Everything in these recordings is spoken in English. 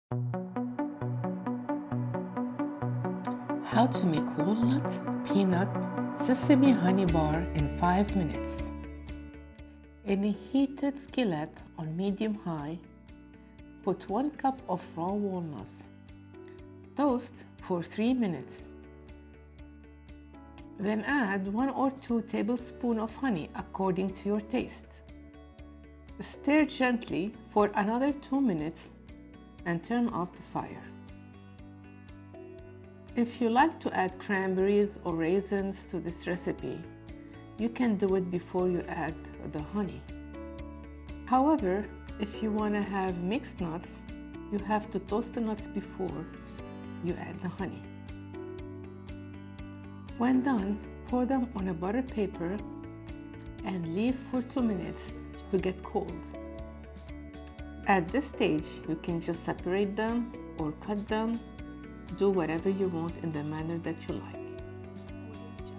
How to make walnut, peanut, sesame honey bar in 5 minutes. In a heated skillet on medium-high, put 1 cup of raw walnuts. Toast for 3 minutes. Then add 1 or 2 tablespoons of honey according to your taste. Stir gently for another 2 minutes and turn off the fire. If you like to add cranberries or raisins to this recipe, you can do it before you add the honey. However, if you want to have mixed nuts, you have to toast the nuts before you add the honey. When done, pour them on a butter paper and leave for 2 minutes to get cold. At this stage, you can just separate them or cut them. Do whatever you want in the manner that you like.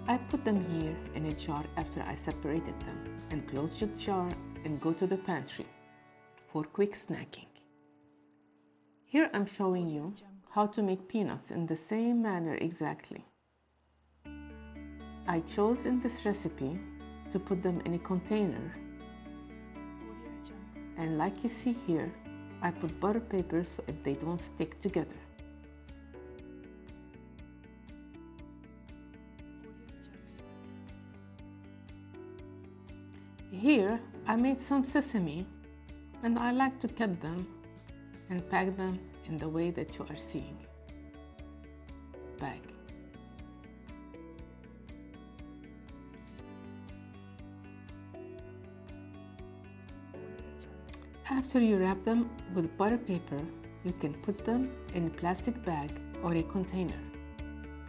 I put them here in a jar after I separated them and close the jar and go to the pantry for quick snacking. Here I'm showing you how to make peanuts in the same manner exactly. I chose in this recipe to put them in a container, and like you see here, I put butter paper so that they don't stick together. Here I made some sesame, and I like to cut them and pack them in the way that you are seeing. Bag. After you wrap them with butter paper, you can put them in a plastic bag or a container.